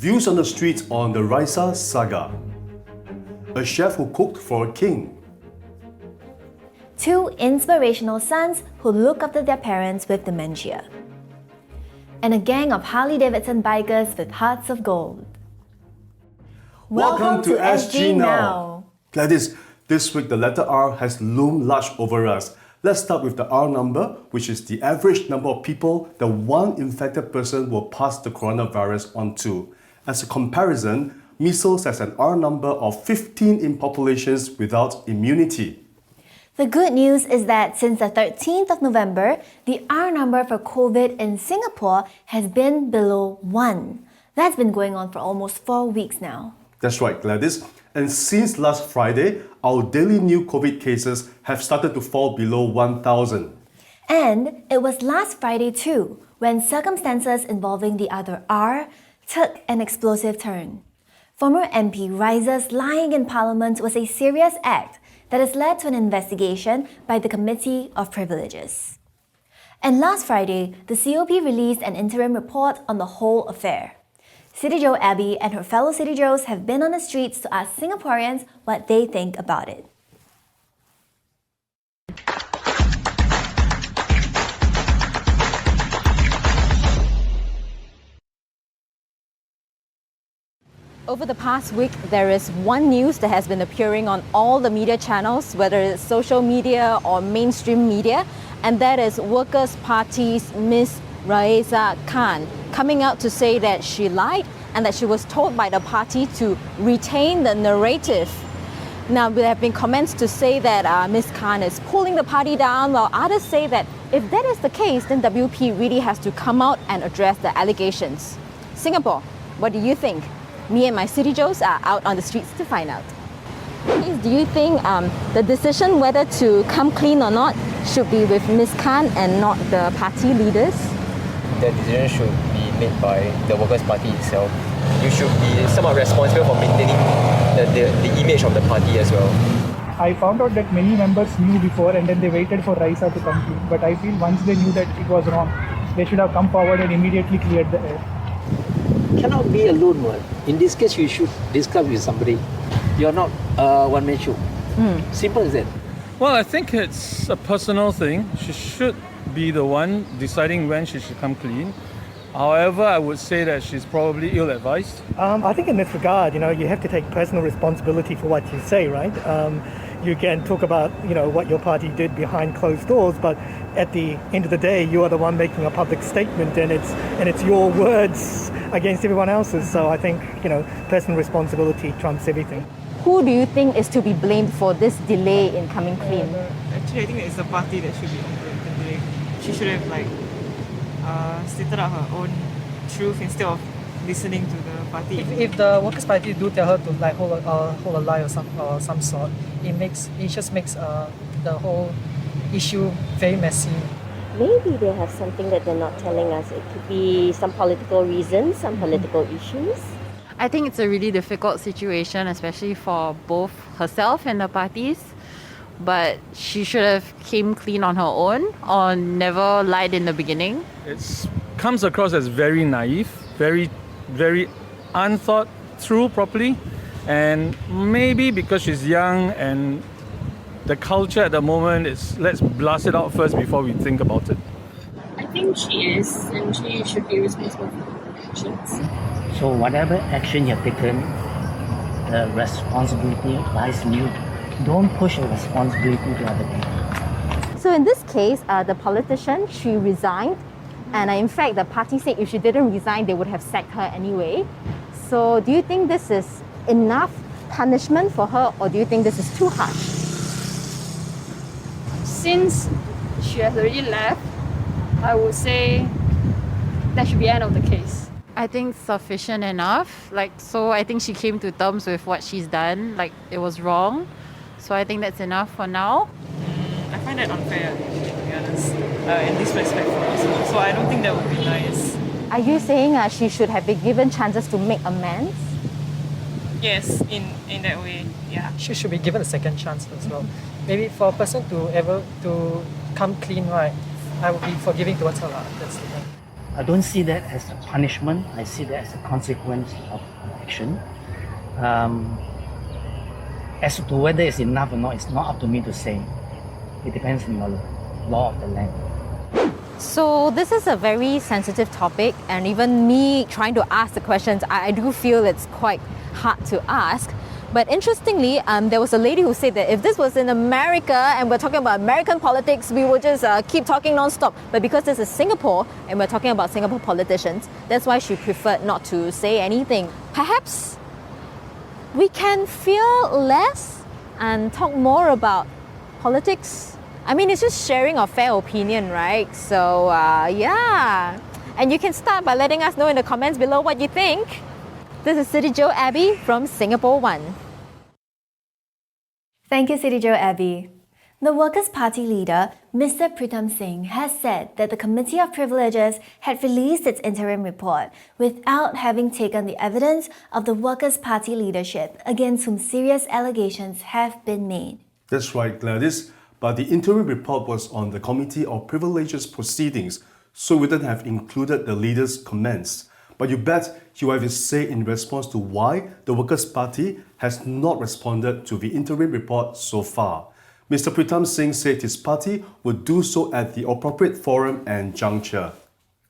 Views on the streets on the Raeesah saga. A chef who cooked for a king. Two inspirational sons who look after their parents with dementia. And a gang of Harley Davidson bikers with hearts of gold. Welcome to SG Now. Gladys, this week the letter R has loomed large over us. Let's start with the R number, which is the average number of people that one infected person will pass the coronavirus on to. As a comparison, measles has an R number of 15 in populations without immunity. The good news is that since the 13th of November, the R number for COVID in Singapore has been below 1. That's been going on for almost 4 weeks now. That's right, Gladys. And since last Friday, our daily new COVID cases have started to fall below 1,000. And it was last Friday too, when circumstances involving the other R took an explosive turn. Former MP Raeesah's lying in Parliament was a serious act that has led to an investigation by the Committee of Privileges. And last Friday, the COP released an interim report on the whole affair. CityJo Abby and her fellow CityJos have been on the streets to ask Singaporeans what they think about it. Over the past week, there is one news that has been appearing on all the media channels, whether it's social media or mainstream media, and that is Workers' Party's Miss Raeesah Khan coming out to say that she lied and that she was told by the party to retain the narrative. Now, there have been comments to say that Miss Khan is pulling the party down, while others say that if that is the case, then WP really has to come out and address the allegations. Singapore, what do you think? Me and my CityJos are out on the streets to find out. Do you think the decision whether to come clean or not should be with Ms. Khan and not the party leaders? The decision should be made by the Workers' Party itself. You should be somewhat responsible for maintaining the image of the party as well. I found out that many members knew before and then they waited for Raeesah to come clean. But I feel once they knew that it was wrong, they should have come forward and immediately cleared the air. Cannot be alone one. In this case, you should discuss with somebody. You're not one-man show. Simple as that. Well, I think it's a personal thing. She should be the one deciding when she should come clean. However, I would say that she's probably ill-advised. I think in this regard, you have to take personal responsibility for what you say, right? You can talk about, what your party did behind closed doors, but at the end of the day, you are the one making a public statement, and it's your words against everyone else's. So I think, personal responsibility trumps everything. Who do you think is to be blamed for this delay in coming clean? Actually, I think it's the party that should be on the delay. She should have stated out her own truth instead of listening to the party. If the Workers' Party do tell her to hold a lie or some sort, it just makes the whole issue very messy. Maybe they have something that they're not telling us. It could be some political reasons, some political issues. I think it's a really difficult situation, especially for both herself and the parties. But she should have came clean on her own or never lied in the beginning. It comes across as very naive, very, very unthought through properly. And maybe because she's young and the culture at the moment is let's blast it out first before we think about it. I think she is, and she should be responsible for her actions. So whatever action you've taken, the responsibility lies in you. Don't push the responsibility to other people. So in this case, the politician, she resigned. And in fact, the party said if she didn't resign, they would have sacked her anyway. So do you think this is enough punishment for her, or do you think this is too harsh? Since she has already left, I would say that should be the end of the case. I think sufficient enough. So I think she came to terms with what she's done. It was wrong. So I think that's enough for now. I find that unfair, to be honest, and disrespectful also. So I don't think that would be nice. Are you saying she should have been given chances to make amends? Yes, in that way, yeah. She should be given a second chance as well. Maybe for a person to come clean, right, I would be forgiving towards her. That's the thing. I don't see that as a punishment. I see that as a consequence of action. As to whether it's enough or not, it's not up to me to say. It depends on the law of the land. So this is a very sensitive topic, and even me trying to ask the questions, I do feel it's quite hard to ask. But interestingly, there was a lady who said that if this was in America and we're talking about American politics, we would just keep talking non-stop. But because this is Singapore and we're talking about Singapore politicians, that's why she preferred not to say anything. Perhaps we can feel less and talk more about politics. I mean, it's just sharing our fair opinion, right? So, yeah. And you can start by letting us know in the comments below what you think. This is CityJo Abby from Singapore One. Thank you, CityJo Abby. The Workers' Party leader, Mr. Pritam Singh, has said that the Committee of Privileges had released its interim report without having taken the evidence of the Workers' Party leadership against whom serious allegations have been made. That's right, Gladys. But the interim report was on the Committee of Privileges proceedings, so we wouldn't have included the leader's comments. But you bet he will have his say in response to why the Workers' Party has not responded to the interim report so far. Mr. Pritam Singh said his party would do so at the appropriate forum and juncture.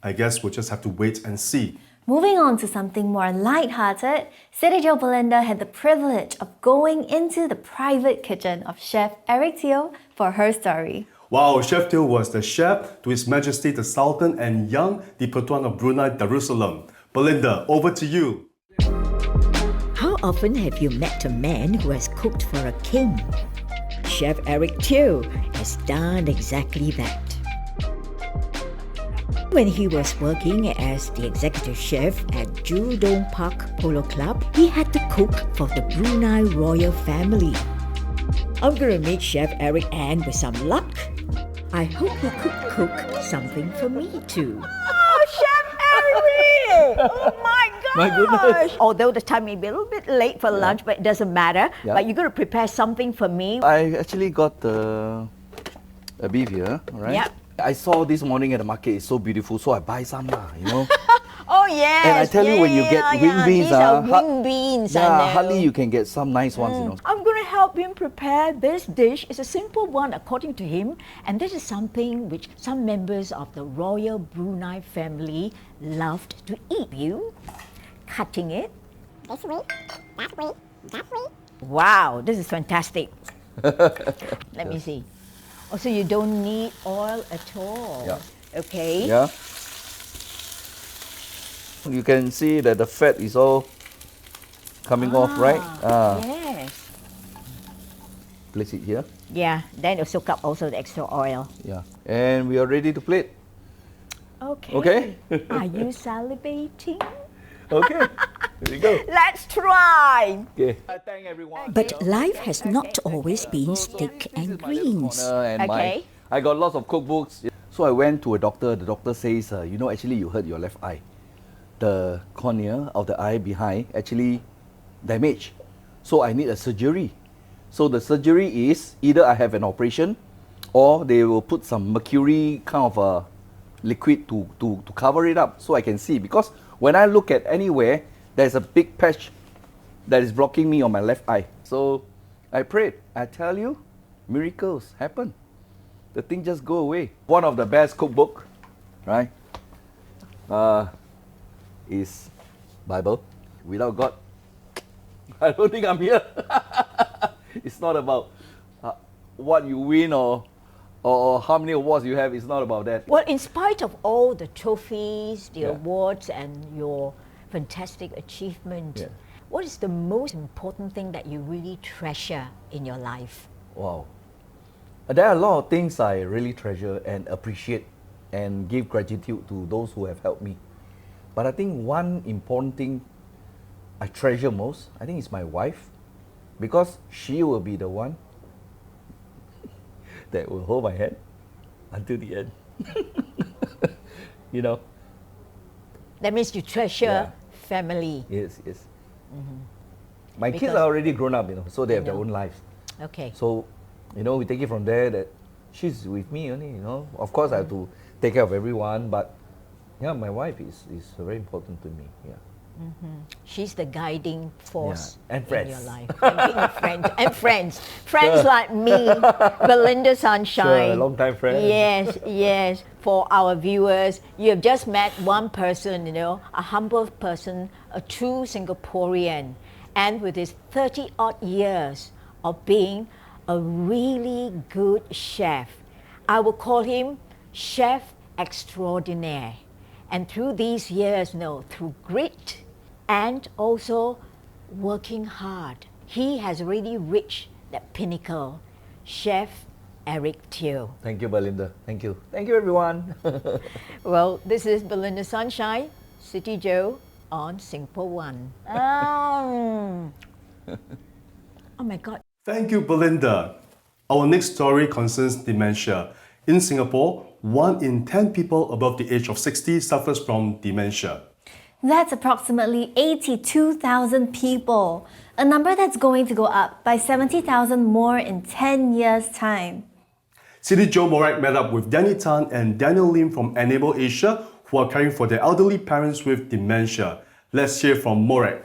I guess we'll just have to wait and see. Moving on to something more light-hearted, CityJo Belinda had the privilege of going into the private kitchen of Chef Eric Teo for her story. Wow, Chef Teo was the chef to His Majesty the Sultan and Young the Pertuan of Brunei Darussalam. Belinda, over to you. How often have you met a man who has cooked for a king? Chef Eric Teo has done exactly that. When he was working as the executive chef at Jurudong Park Polo Club, he had to cook for the Brunei Royal Family. I'm gonna meet Chef Eric, and with some luck, I hope he could cook something for me too. Oh, Chef Eric! Oh my gosh! My goodness. Although the time may be a little bit late for lunch, but it doesn't matter. Yeah. But you're going to prepare something for me. I actually got a beef here, right? Yep. I saw this morning at the market, it's so beautiful, so I buy some, you know. Oh yes. And I tell you, when you get wing beans, these are wing beans. I know. hardly you can get some nice ones, you know. I'm going to help him prepare this dish. It's a simple one according to him, and this is something which some members of the Royal Brunei family loved to eat. You cutting it this way, that way, that way. Wow, this is fantastic. Let me see. Oh, so you don't need oil at all. Yeah. Okay. Yeah. You can see that the fat is all coming off, right? Yes. Place it here. Yeah, then it'll soak up also the extra oil. Yeah. And we are ready to plate. Okay. Okay? Are you salivating? Okay. Here we go. Let's try. Okay. I thank everyone. But life has not always been steak and greens. Okay. I got lots of cookbooks. So I went to a doctor. The doctor says, you know, actually you hurt your left eye. The cornea of the eye behind actually damaged. So I need a surgery. So the surgery is either I have an operation or they will put some mercury kind of a liquid to cover it up so I can see. Because when I look at anywhere, there's a big patch that is blocking me on my left eye. So I prayed. I tell you, miracles happen. The thing just go away. One of the best cookbook, right, is Bible. Without God, I don't think I'm here. It's not about what you win or how many awards you have. It's not about that. Well, in spite of all the trophies, the Yeah. awards, and your fantastic achievement, Yeah. what is the most important thing that you really treasure in your life? Wow. There are a lot of things I really treasure and appreciate and give gratitude to those who have helped me. But I think one important thing I treasure most, I think it's my wife, because she will be the one that will hold my hand until the end. You know? That means you treasure Yeah. family. Yes, yes. My kids Because- are already grown up, you know, so they have their know. own lives. Okay. So, you know, we take it from there that she's with me only, you know. Of course, I have to take care of everyone, but Yeah, my wife is very important to me. Yeah. She's the guiding force And in friends. your life. And being friends. And friends. Friends like me, Belinda Sunshine. Sure, long-time friend. Yes, yes. For our viewers, you have just met one person, a humble person, a true Singaporean. And with his 30-odd years of being a really good chef, I will call him Chef Extraordinaire. And through these years, through grit and also working hard, he has really reached that pinnacle. Chef Eric Teo. Thank you, Belinda. Thank you. Thank you, everyone. Well, this is Belinda Sunshine, CityJo on Singapore One. Oh my God. Thank you, Belinda. Our next story concerns dementia. In Singapore, 1 in 10 people above the age of 60 suffers from dementia. That's approximately 82,000 people, a number that's going to go up by 70,000 more in 10 years' time. CityJo Morag met up with Danny Tan and Daniel Lim from Enable Asia, who are caring for their elderly parents with dementia. Let's hear from Morag.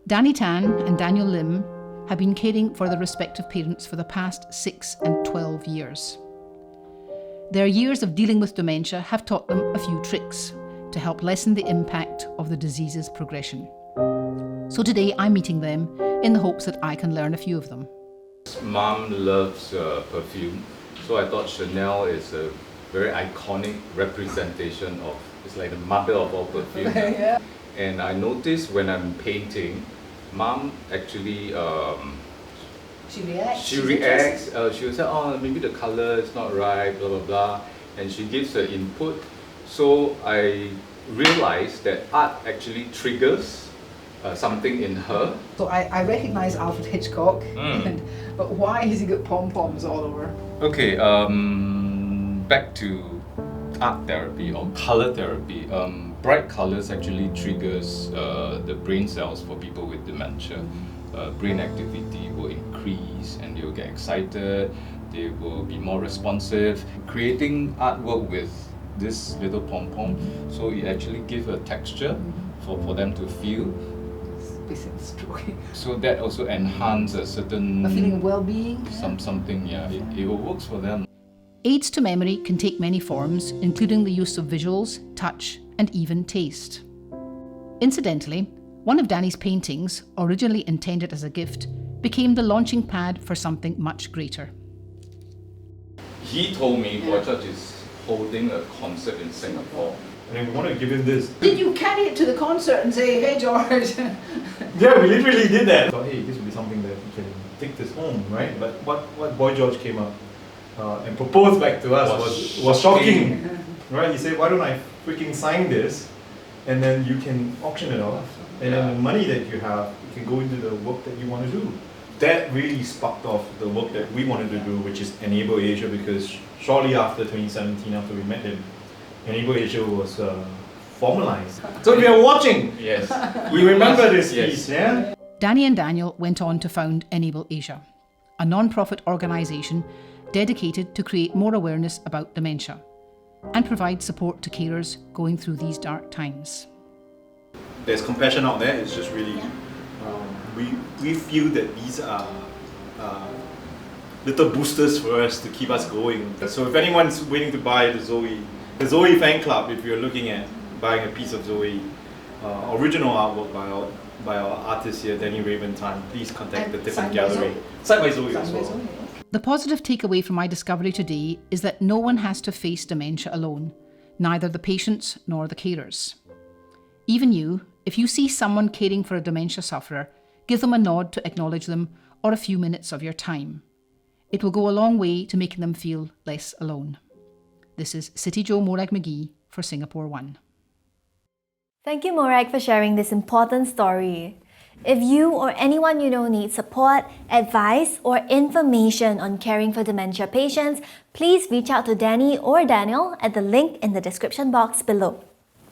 Danny Tan and Daniel Lim have been caring for their respective parents for the past 6 and 12 years. Their years of dealing with dementia have taught them a few tricks to help lessen the impact of the disease's progression. So today I'm meeting them in the hopes that I can learn a few of them. Mom loves perfume, so I thought Chanel is a very iconic representation of, it's like the mother of all perfume. Yeah. And I noticed when I'm painting, Mom actually She reacts. she reacts. She'll say, oh, maybe the color is not right, blah blah blah, and she gives her input. So I realized that art actually triggers something in her. So I recognize Alfred Hitchcock, but why has he got pom-poms all over? Okay, back to art therapy or color therapy. Bright colors actually triggers the brain cells for people with dementia. Brain activity will increase and they will get excited, they will be more responsive. Creating artwork with this little pom-pom, so it actually gives a texture for them to feel. So that also enhances a certain... A feeling of well-being? Something, yeah, it works for them. Aids to memory can take many forms, including the use of visuals, touch, and even taste. Incidentally, one of Danny's paintings, originally intended as a gift, became the launching pad for something much greater. He told me George is holding a concert in Singapore. And we want to give him this. Did you carry it to the concert and say, hey George? Yeah, we literally did that. So, hey, this will be something that we can take this home, right? But what Boy George came up and proposed back to us was shocking. Right? He said, why don't I freaking sign this and then you can auction it off. And then the money that you have, you can go into the work that you want to do. That really sparked off the work that we wanted to do, which is Enable Asia, because shortly after 2017, after we met him, Enable Asia was formalized. So if you're watching, yes, you remember this piece, yeah? Danny and Daniel went on to found Enable Asia, a non-profit organisation dedicated to create more awareness about dementia and provide support to carers going through these dark times. There's compassion out there. It's just really, we feel that these are little boosters for us to keep us going. So if anyone's waiting to buy the Zoe fan club, if you're looking at buying a piece of Zoe, original artwork by our artist here, Danny Raventan, please contact the Tiffin Gallery. Signed by Zoe as well. The positive takeaway from my discovery today is that no one has to face dementia alone, neither the patients nor the carers. Even you, if you see someone caring for a dementia sufferer, give them a nod to acknowledge them or a few minutes of your time. It will go a long way to making them feel less alone. This is CityJo Morag McGhee for Singapore One. Thank you, Morag, for sharing this important story. If you or anyone you know needs support, advice, or information on caring for dementia patients, please reach out to Danny or Daniel at the link in the description box below.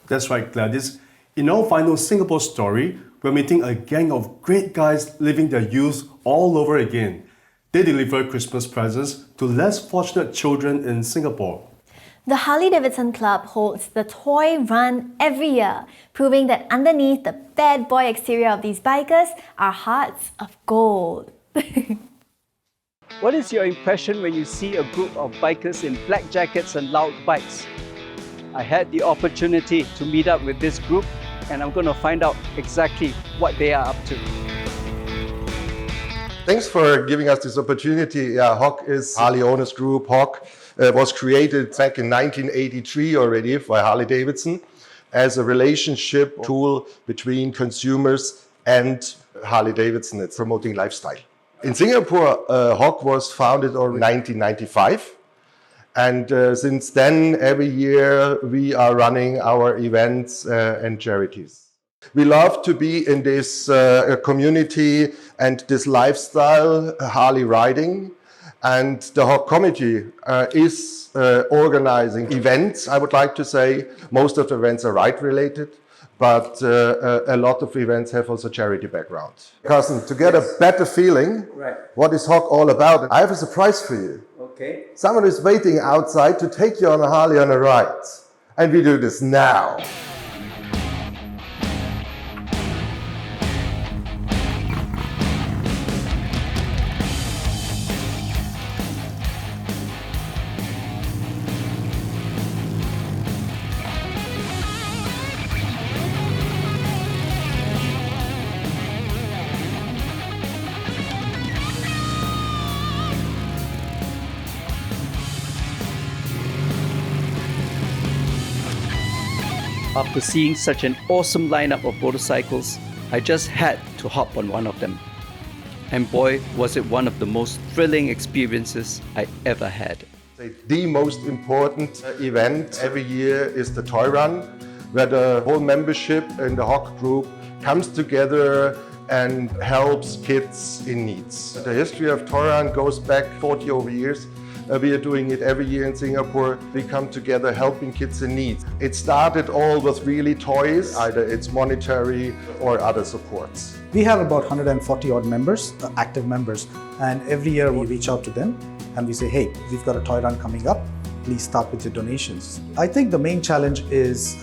That's right, Gladys. In our final Singapore story, we're meeting a gang of great guys living their youth all over again. They deliver Christmas presents to less fortunate children in Singapore. The Harley Davidson Club holds the Toy Run every year, proving that underneath the bad boy exterior of these bikers are hearts of gold. What is your impression when you see a group of bikers in black jackets and loud bikes? I had the opportunity to meet up with this group, and I'm going to find out exactly what they are up to. Thanks for giving us this opportunity. HOC is Harley Owners Group. HOC was created back in 1983 already by Harley Davidson as a relationship tool between consumers and Harley Davidson. It's promoting lifestyle. In Singapore, HOC was founded in 1995. And since then, every year we are running our events and charities. We love to be in this community and this lifestyle, Harley riding. And the HOC committee is organizing events, I would like to say. Most of the events are ride related, but a lot of events have also charity background. Carson, to get a better feeling, what is HOC all about? I have a surprise for you. Okay. Someone is waiting outside to take you on a Harley on a ride. And we do this now. After seeing such an awesome lineup of motorcycles, I just had to hop on one of them. And boy, was it one of the most thrilling experiences I ever had. The most important event every year is the Toy Run, where the whole membership in the HOC group comes together and helps kids in needs. The history of Toy Run goes back 40 over years. We are doing it every year in Singapore. We come together helping kids in need. It started all with really toys, either it's monetary or other supports. We have about 140 odd members, active members, and every year we reach out to them and we say, hey, we've got a toy run coming up. Please start with your donations. I think the main challenge is,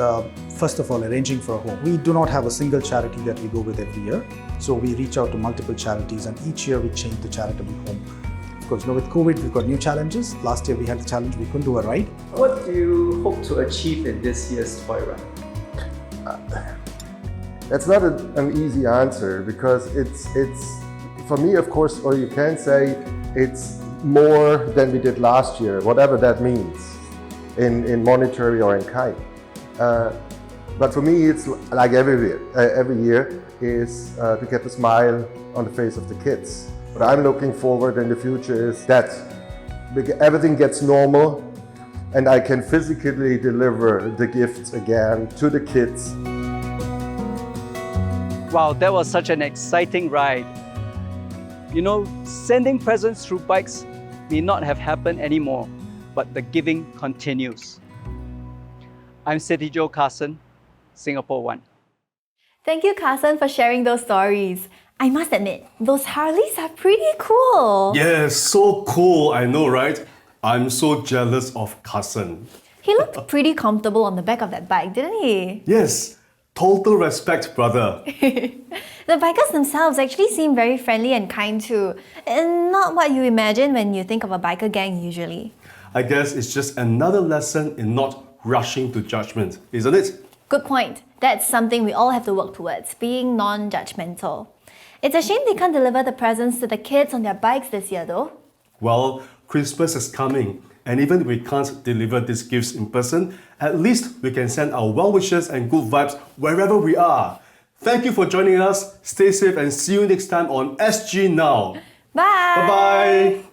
first of all, arranging for a home. We do not have a single charity that we go with every year. So we reach out to multiple charities and each year we change the charitable home. Because with COVID, we've got new challenges. Last year we had the challenge we couldn't do a ride. What do you hope to achieve in this year's Toy Run? That's not an easy answer because it's for me, of course, or you can say it's more than we did last year, whatever that means in monetary or in kind. But for me, it's like every year is to get the smile on the face of the kids. What I'm looking forward in the future is that everything gets normal and I can physically deliver the gifts again to the kids. Wow, that was such an exciting ride. You know, sending presents through bikes may not have happened anymore, but the giving continues. I'm CityJo Carson, Singapore 1. Thank you, Carson, for sharing those stories. I must admit, those Harleys are pretty cool. Yes, so cool, I know, right? I'm so jealous of Carson. He looked pretty comfortable on the back of that bike, didn't he? Yes, total respect, brother. The bikers themselves actually seem very friendly and kind too. And not what you imagine when you think of a biker gang usually. I guess it's just another lesson in not rushing to judgment, isn't it? Good point. That's something we all have to work towards, being non-judgmental. It's a shame they can't deliver the presents to the kids on their bikes this year though. Well, Christmas is coming, and even if we can't deliver these gifts in person, at least we can send our well wishes and good vibes wherever we are. Thank you for joining us. Stay safe and see you next time on SG Now. Bye! Bye-bye!